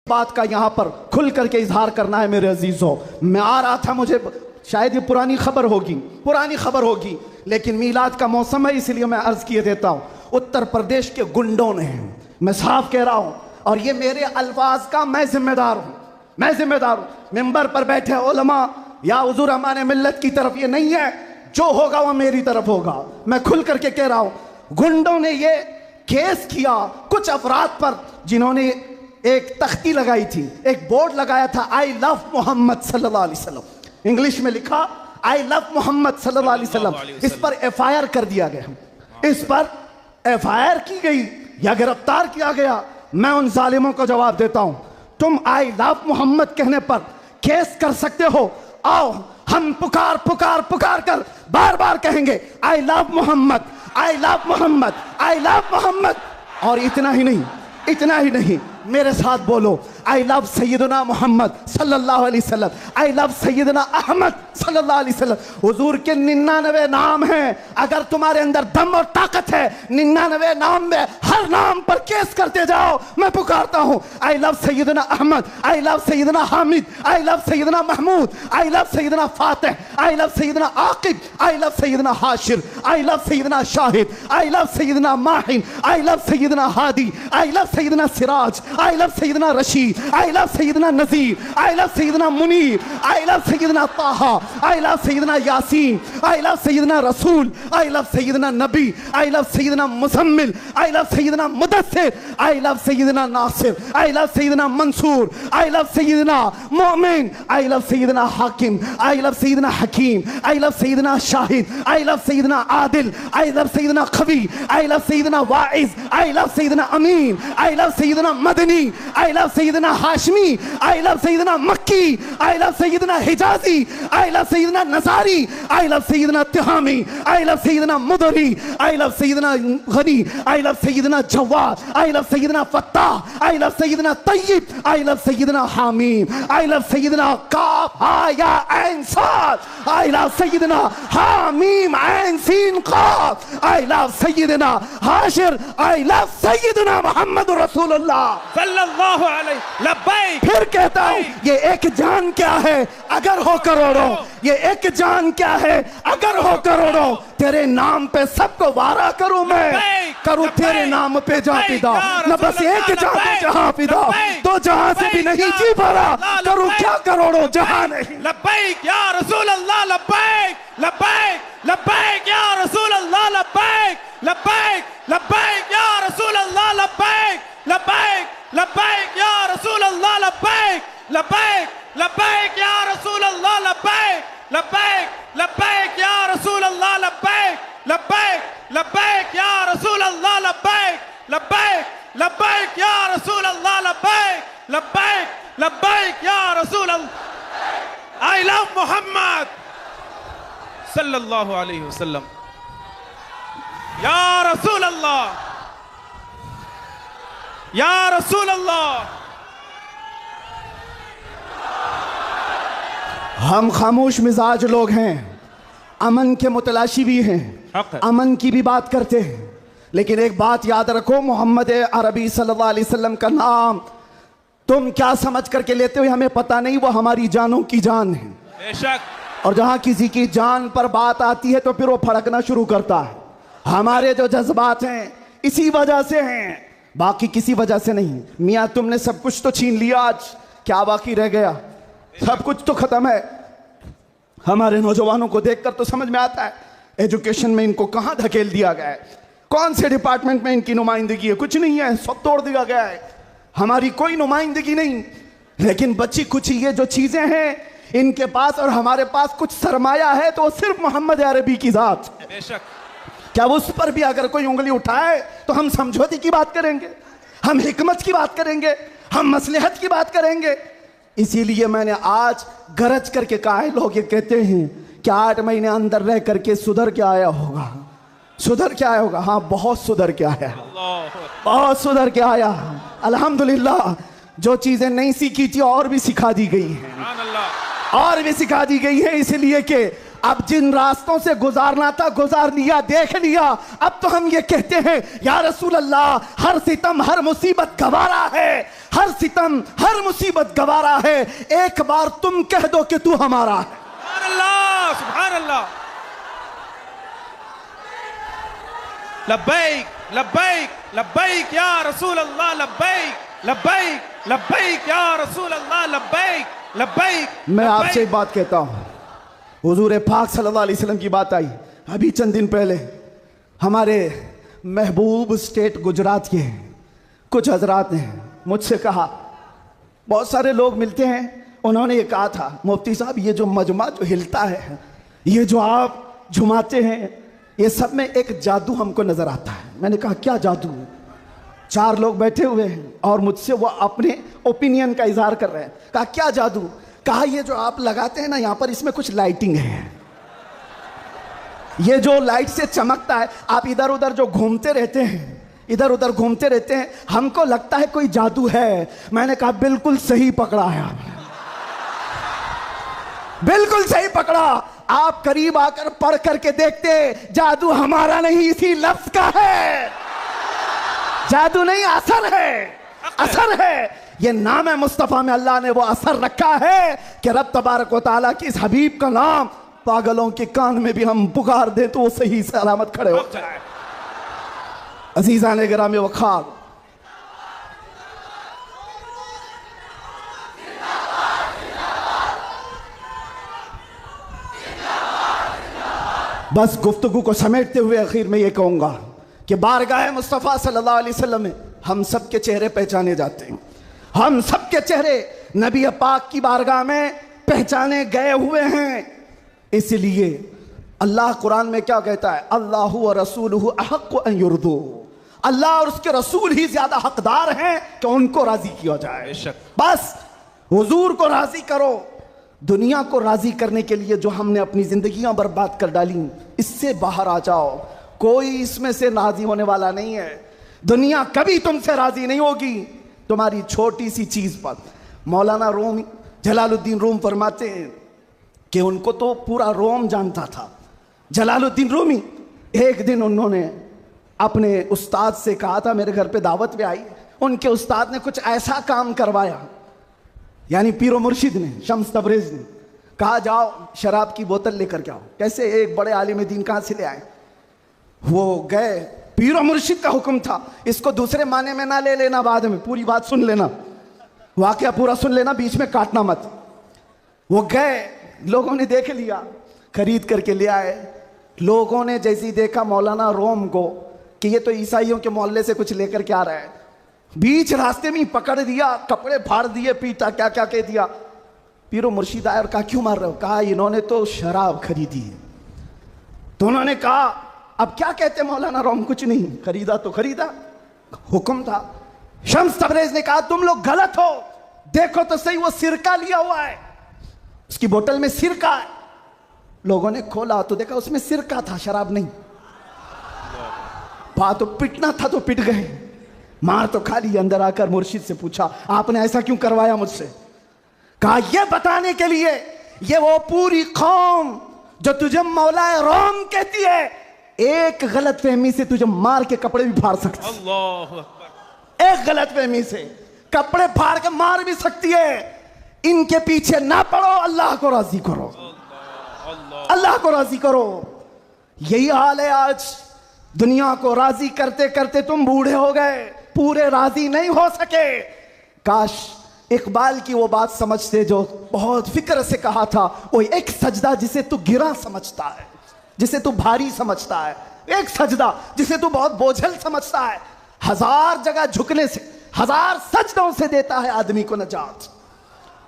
बात का यहाँ पर खुल करके इजहार करना है मेरे अजीजों। मैं आ रहा था, मुझे शायद ये पुरानी खबर होगी, लेकिन मीलाद का मौसम है इसलिए मैं अर्ज किए देता हूँ। उत्तर प्रदेश के गुंडों ने, मैं साफ कह रहा हूँ, और ये मेरे अल्फाज का मैं जिम्मेदार हूँ। मिंबर पर बैठे उलमा या हुजूर अमान मिल्लत की तरफ ये नहीं है, जो होगा वो मेरी तरफ होगा। मैं खुल करके कह रहा हूँ, गुंडों ने ये केस किया कुछ अफराद पर जिन्होंने एक तख्ती लगाई थी, एक बोर्ड लगाया था, आई लव मोहम्मद सल्लल्लाहु अलैहि वसल्लम, इंग्लिश में लिखा आई लव मोहम्मद सल्लल्लाहु अलैहि वसल्लम। इस पर एफआईआर कर दिया गया, इस पर एफआईआर की गई या गिरफ्तार किया गया। मैं उन जालिमों को जवाब देता हूं, तुम आई लव मोहम्मद कहने पर केस कर सकते हो, आओ हम पुकार कर बार बार कहेंगे I love Mohammad, I love Mohammad, I love Mohammad. और इतना ही नहीं, मेरे साथ बोलो, आई लव सैयदना मोहम्मद सल्लल्लाहु अलैहि वसल्लम, आई लव सैयदना अहमद सल्लल्लाहु अलैहि वसल्लम। हुजूर के 99 नाम हैं, अगर तुम्हारे अंदर दम और ताकत है 99 नाम में हर नाम पर केस करते जाओ। मैं पुकारता हूं, I love Sayyidina Ahmad, I love Sayyidina Hamid, I love Sayyidina Mahmud, I love Sayyidina Fatih, I love Sayyidina Aqib, I love Sayyidina Hashir, I love Sayyidina Shahid, I love Sayyidina Mahin, I love Sayyidina Hadi, I love Sayyidina Siraj, I love Sayyidina Rashid, I love Sayyidina Nazir, I love Sayyidina Munir, I love Sayyidina Taha, I love Sayyidina Yasin, I love Sayyidina Rasul, I love Syedna Nabi, I love Sayyidina Muzammil, I love Sayyidina Mudassir, I love Sayyidina Nasir, I love Sayyidina Mansur, I love Sayyidina Momin, I love Sayyidina Hakim, I love Sayyidina Hakeem, I love Sayyidina Shahid, I love Sayyidina Adil, I love Sayyidina Khabi, I love Sayyidina Waiz, I love Sayyidina Amin, I love Sayyidina Madani, I love Sayyidina Hashmi, I love Sayyidina Makki, I love Sayyidina Hijazi, I love Sayyidina नज़ारी, I love Sayyidina Tihami, I love Sayyidina Mudari, I love Sayyidina Ghani, I love Sayyidina Jawad, I love Sayyidina Fattah, I love Sayyidina Tayyab, I love Sayyidina Hamim, I love Sayyidina Kaf Ha Ya Ain Sad, I love Sayyidina Hamim Ain Sin Qaf, I love Sayyidina Hashir, I love Sayyidina Muhammad रसूलुल्लाह सल्लल्लाहु अलैहि लब्बैक। फिर कहता हूं, ये एक जान क्या है अगर हो करोड़ों, ये एक जान क्या है अगर हो करोड़ों, तेरे नाम पे सबको वारा करूं मैं, करूं तेरे नाम पे जहां फिदा, न बस एक जान पे जहां फिदा, तो जहां से भी नहीं जी पारा, करूं क्या करोड़ों जहां नहीं। लब्बैक या रसूल अल्लाह, लब्बैक लब्बैक लब्बैक या रसूल अल्लाह, लब्बैक लब्बैक लब्बैक या रसूल अल्लाह, लब्बैक लब्बैक लब्बैक या रसूल अल्लाह, लब्बैक लब्बैक लब्बैक या रसूल अल्लाह, लब्बैक लब्बैक लब्बैक या रसूल अल्लाह, लब्बैक लब्बैक लब्बैक या रसूल अल्लाह, लब्बैक लब्बैक लब्बैक या रसूल अल्लाह, लब्बैक लब्बैक लब्बैक या रसूल अल्लाह। आई लव मोहम्मद सल्लल्लाहु अलैहि वसल्लम या रसूल अल्लाह, या रसूल अल्लाह। हम खामोश मिजाज लोग हैं, अमन के मुतलाशी भी हैं, अमन की भी बात करते हैं, लेकिन एक बात याद रखो, मोहम्मद अरबी सल्लल्लाहु अलैहि वसल्लम का नाम तुम क्या समझ करके लेते हो हमें पता नहीं, वो हमारी जानों की जान है बेशक। और जहां किसी की जान पर बात आती है तो फिर वो फड़कना शुरू करता है। हमारे जो जज्बात हैं इसी वजह से हैं, बाकी किसी वजह से नहीं। मियाँ तुमने सब कुछ तो छीन लिया, आज क्या बाकी रह गया? सब कुछ तो खत्म है। हमारे नौजवानों को देखकर तो समझ में आता है एजुकेशन में इनको कहां धकेल दिया गया है, कौन से डिपार्टमेंट में इनकी नुमाइंदगी है, कुछ नहीं है, सब तोड़ दिया गया है, हमारी कोई नुमाइंदगी नहीं। लेकिन बची कुछ ये जो चीजें हैं इनके पास और हमारे पास कुछ सरमाया है, तो सिर्फ मोहम्मद अरबी की जात। बेशक। क्या उस पर भी अगर कोई उंगली उठाए तो हम समझौते की बात करेंगे, हम हिकमत की बात करेंगे, हम मसलहत की बात करेंगे। इसीलिए मैंने आज गरज करके कहा है, लोग ये कहते हैं कि 8 महीने अंदर रह करके सुधर के आया होगा, सुधर के आया होगा। हाँ, बहुत सुधर के आया, बहुत सुधर के आया। अल्हम्दुलिल्लाह, जो चीजें नहीं सीखी थी और भी सिखा दी गई हैं, और भी सिखा दी गई है, इसलिए कि अब जिन रास्तों से गुजारना था गुजार लिया, देख लिया। अब तो हम ये कहते हैं या रसूल अल्लाह, हर सितम हर मुसीबत गवारा है, हर सितम हर मुसीबत गवारा है, एक बार तुम कह दो कि तू हमारा है। सुभान अल्लाह, सुभान अल्लाह। लब्बैक लब्बैक लब्बैक या रसूल अल्लाह, लब्बैक लब्बैक लब्बैक या रसूल अल्लाह, लब्बैक लब्बैक। मैं आपसे एक बात कहता हूं, हुजूर पाक सल्लल्लाहु अलैहि वसल्लम की बात आई अभी चंद दिन पहले। हमारे महबूब स्टेट गुजरात के कुछ हजरात ने मुझसे कहा, बहुत सारे लोग मिलते हैं, उन्होंने ये कहा था, मुफ्ती साहब ये जो मजमा जो हिलता है, ये जो आप झुमाते हैं, ये सब में एक जादू हमको नजर आता है। मैंने कहा क्या जादू? 4 लोग बैठे हुए हैं और मुझसे वो अपने ओपिनियन का इजहार कर रहे हैं। कहा क्या जादू? कहा ये जो आप लगाते हैं ना यहाँ पर, इसमें कुछ लाइटिंग है, ये जो लाइट से चमकता है, आप इधर उधर जो घूमते रहते हैं, इधर उधर घूमते रहते हैं, हमको लगता है कोई जादू है। मैंने कहा बिल्कुल सही पकड़ा है आपने, बिल्कुल सही पकड़ा। आप करीब आकर पढ़ करके देखते, जादू हमारा नहीं इसी लफ्ज का है। जादू नहीं, असर है, असर है। ये नाम है मुस्तफा में अल्लाह ने वो असर रखा है कि रब तबारक व तआला की इस हबीब का नाम पागलों के कान में भी हम पुकार दे तो वो सही सलामत खड़े हो जाए। अजीज़ान गिरामी वखार, बस गुफ्तगू को समेटते हुए आखिर में ये कहूंगा कि बारगाह मुस्तफ़ा सल्लल्लाहु अलैहि वसल्लम में हम सब के चेहरे पहचाने जाते हैं। हम सब के चेहरे नबी पाक की बारगाह में पहचाने गए हुए हैं। इसलिए अल्लाह कुरान में क्या कहता है? अल्लाहु व रसूलुहु अहक्कु अन युर्दू। अल्लाह और उसके रसूल ही ज्यादा हकदार हैं कि उनको राजी किया जाए। बस हुजूर को राजी करो। दुनिया को राजी करने के लिए जो हमने अपनी जिंदगियां बर्बाद कर डाली, इससे बाहर आ जाओ। कोई इसमें से राजी होने वाला नहीं है। दुनिया कभी तुमसे राजी नहीं होगी तुम्हारी छोटी सी चीज पर। मौलाना रूम जलालुद्दीन रूम फरमाते हैं कि उनको तो पूरा रोम जानता था। जलालुद्दीन रूमी, एक दिन उन्होंने अपने उस्ताद से कहा था, मेरे घर पे दावत पे आई, उनके उस्ताद ने कुछ ऐसा काम करवाया, यानी पीरो मुर्शिद ने, शम्स तबरेज ने कहा जाओ शराब की बोतल लेकर के आओ। कैसे? एक बड़े आलिम दीन कहाँ से ले आए? वो गए, पीरो मुर्शिद का हुक्म था, इसको दूसरे माने में ना ले लेना, बाद में पूरी बात सुन लेना, वाकया पूरा सुन लेना, बीच में काटना मत। वो गए, लोगों ने देख लिया, खरीद करके ले आए। लोगों ने जैसे ही देखा मौलाना रोम को कि ये तो ईसाइयों के मोहल्ले से कुछ लेकर के आ रहा है, बीच रास्ते में पकड़ दिया, कपड़े फाड़ दिए, पीटा, क्या क्या कह दिया। पीरो मुर्शिद आया और कहा क्यों मार रहे हो? कहा इन्होंने तो शराब खरीदी है। तो उन्होंने कहा अब क्या कहते मौलाना रोम? कुछ नहीं, खरीदा तो खरीदा, हुक्म था। शम्स तबरेज ने कहा तुम लोग गलत हो, देखो तो सही, वो सिरका लिया हुआ है, उसकी बोतल में सिरका है। लोगों ने खोला तो देखा उसमें सिरका था, शराब नहीं। बात तो पिटना था तो पिट गए, मार तो खा ली। अंदर आकर मुर्शिद से पूछा आपने ऐसा क्यों करवाया मुझसे? कहा यह बताने के लिए ये वो पूरी कौम जो तुझे मौलाए रोम कहती है, एक गलत फहमी से तुझे मार के कपड़े भी फाड़ सकती है। अल्लाहु अकबर। एक गलत फहमी से कपड़े फाड़ के मार भी सकती है। इनके पीछे ना पड़ो, अल्लाह को राजी करो, अल्लाह को राजी करो। यही हाल है आज। दुनिया को राजी करते करते तुम बूढ़े हो गए, पूरे राजी नहीं हो सके। काश इकबाल की वो बात समझते जो बहुत फिक्र से कहा था, वो एक सजदा जिसे तू गिरा समझता है, जिसे तू भारी समझता है, एक सजदा जिसे तू बहुत बोझल समझता है, 1000 जगह झुकने से, 1000 सजदों से देता है आदमी को नजात।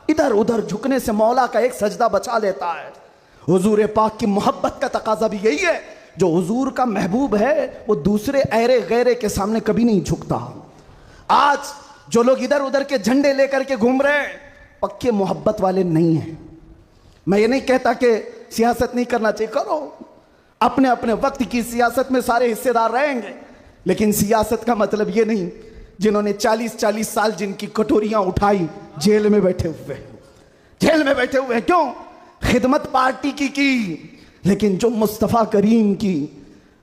इधर उधर झुकने से मौला का एक सजदा बचा लेता है। हुजूर पाक की मोहब्बत का तकाजा भी यही है। जो हुजूर का महबूब है वो दूसरे ऐरे गैरे के सामने कभी नहीं झुकता। आज जो लोग इधर उधर के झंडे लेकर के घूम रहे हैं, पक्के मोहब्बत वाले नहीं हैं। मैं ये नहीं कहता कि सियासत नहीं करना चाहिए, करो, अपने अपने वक्त की सियासत में सारे हिस्सेदार रहेंगे, लेकिन सियासत का मतलब ये नहीं जिन्होंने 40-40 साल जिनकी कटोरियां उठाई जेल में बैठे हुए, जेल में बैठे हुए। क्यों? खिदमत पार्टी की, लेकिन जो मुस्तफ़ा करीम की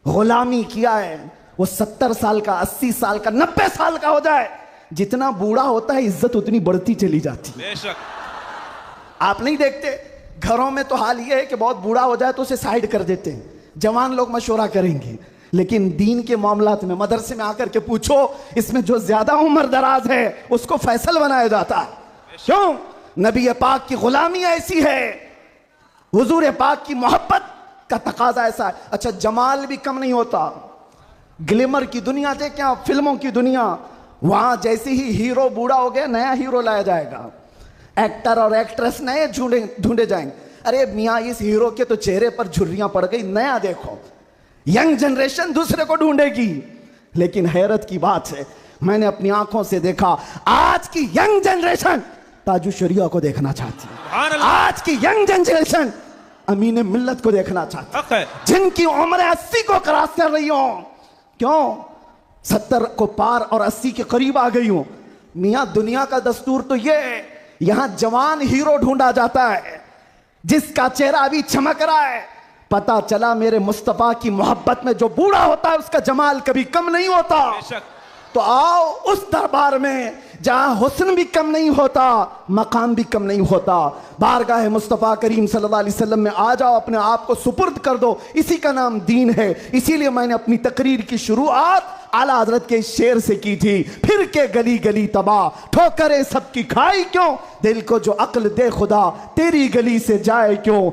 गुलामी किया है वो 70 साल का, 80 साल का, 90 साल का हो जाए, जितना बूढ़ा होता है इज्जत उतनी बढ़ती चली जाती है। बेशक। आप नहीं देखते घरों में तो हाल ये है कि बहुत बूढ़ा हो जाए तो उसे साइड कर देते हैं, जवान लोग मशवरा करेंगे, लेकिन दीन के मामलात में मदरसे में आकर के पूछो, इसमें जो ज्यादा उम्र दराज है उसको फैसल बनाया जाता है। क्यों? नबी पाक की गुलामी ऐसी है, हुजूर पाक की मोहब्बत का तकाजा ऐसा है। अच्छा, जमाल भी कम नहीं होता, ग्लिमर की दुनिया थे क्या, फिल्मों की दुनिया, वहां जैसे ही हीरो बूढ़ा हो गया नया हीरो लाया जाएगा, एक्टर और एक्ट्रेस नए ढूंढे जाएंगे। अरे मियाँ इस हीरो के तो चेहरे पर झुर्रियां पड़ गई, नया देखो। यंग जनरेशन दूसरे को ढूंढेगी। लेकिन हैरत की बात है, मैंने अपनी आंखों से देखा, आज की यंग जनरेशन ताजु शरिया को देखना चाहती है। आज की यंग जनरेशन अमीन मिल्लत को देखना चाहती है, जिनकी उम्र 80 को क्रॉस कर रही हो। क्यों? 70 को पार और 80 के करीब आ गई हूं। मियां दुनिया का दस्तूर तो यह है, यहां जवान हीरो ढूंढा जाता है जिसका चेहरा अभी चमक रहा है। पता चला मेरे मुस्तफा की मोहब्बत में जो बूढ़ा होता है उसका जमाल कभी कम नहीं होता। तो आओ उस दरबार में जहां हुस्न भी कम नहीं होता, मकाम भी कम नहीं होता। बारगाह मुस्तफ़ा करीम सल्लल्लाहु अलैहि वसल्लम में आ जाओ, अपने आप को सुपुर्द कर दो, इसी का नाम दीन है। इसीलिए मैंने अपनी तकरीर की शुरुआत आला हजरत के शेर से की थी, फिर के गली गली तबाह, ठोकरें सबकी खाई क्यों, दिल को जो अक्ल दे खुदा, तेरी गली से जाए क्यों।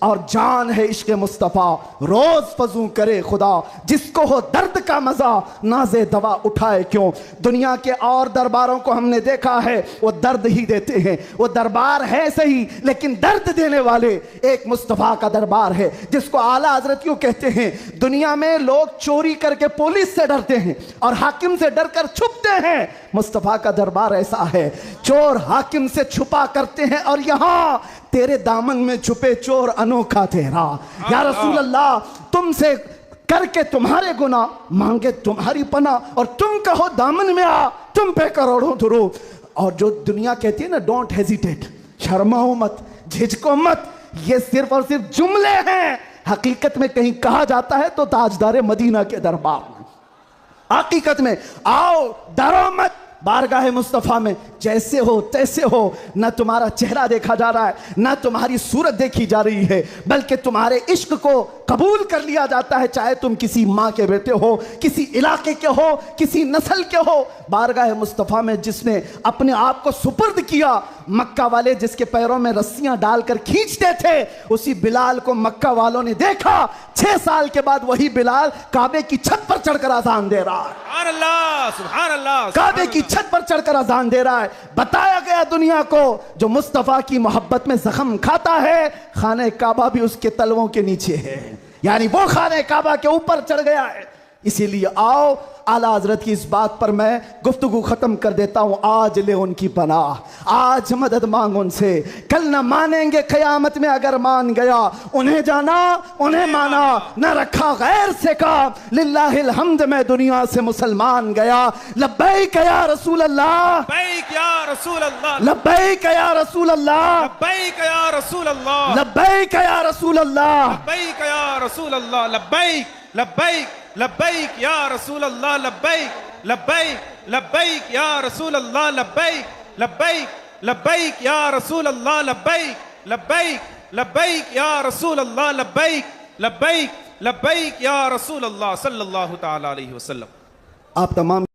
और जान है इश्क मुस्तफ़ा, रोज फजू करे खुदा, जिसको हो दर्द का मजा, नाजे दवा उठाए क्यों। दुनिया के और दरबारों को हमने देखा है, वो दर्द ही देते हैं, वो दरबार है सही लेकिन दर्द देने वाले। एक मुस्तफ़ा का दरबार है जिसको आला हजरत क्यों कहते हैं। दुनिया में लोग चोरी करके पुलिस से डरते हैं और हाकिम से डरकर छुपते हैं, मुस्तफ़ा का दरबार ऐसा है, चोर हाकिम से छुपा करते हैं और यहां तेरे दामन में छुपे चोर अनोखा तेरा। या रसूल अल्लाह, तुमसे करके तुम्हारे गुनाह, मांगे तुम्हारी पनाह, और तुम कहो दामन में आ, तुम पे करोड़ों दुरूद। और जो दुनिया कहती है ना, डोंट हेजिटेट, शर्माओ मत, झिझको मत, ये सिर्फ और सिर्फ जुमले हैं। हकीकत में कहीं कहा जाता है तो ताजदार मदीना के दरबार में, हकीकत में आओ, डरो मत, बारगाह मुस्तफ़ा में जैसे हो तैसे हो। ना तुम्हारा चेहरा देखा जा रहा है, ना तुम्हारी सूरत देखी जा रही है, बल्कि तुम्हारे इश्क को कबूल कर लिया जाता है, चाहे तुम किसी माँ के बेटे हो, किसी इलाके के हो, किसी नस्ल के हो। बारगाह मुस्तफ़ा में जिसने अपने आप को सुपुर्द किया, मक्का वाले जिसके पैरों में रस्सियां डालकर खींचते थे, उसी बिलाल को मक्का वालों ने देखा। 6 साल के बाद वही बिलाल काबे की छत पर चढ़कर अजान दे रहा है। सुभान अल्लाह, काबे की छत पर चढ़कर अजान दे रहा है। बताया गया दुनिया को, जो मुस्तफ़ा की मोहब्बत में जख्म खाता है, खाने काबा भी उसके तलवों के नीचे है, यानी वो खाने काबा के ऊपर चढ़ गया है। इसीलिए आओ, आला हजरत की इस बात पर मैं गुफ्तगू खत्म कर देता हूं। आज ले उनकी पनाह, आज मदद मांग उनसे, कल न मानेंगे क़यामत में अगर मान गया। उन्हें जाना, उन्हें माना, न रखा गैर से काम, लिल्लाहिल हम्द में दुनिया से मुसलमान गया। लब्बैक या रसूल अल्लाह, लब्बैक या रसूल अल्लाह, लब्बैक या रसूल अल्लाह, लब्बैक या रसूल अल्लाह, लब्बैक या रसूल अल्लाह, लब्बैक या रसूल अल्लाह, लब्बैक लब्बैक लब्बैक या रसूल अल्लाह, लब्बैक लब्बैक लब्बैक या रसूल अल्लाह, लब्बैक लब्बैक लब्बैक या रसूल अल्लाह, लब्बैक लब्बैक लब्बैक या रसूल अल्लाह, लब्बैक लब्बैक लब्बैक या रसूल अल्लाह सल्लल्लाहु तआला अलैहि वसल्लम। आप तमाम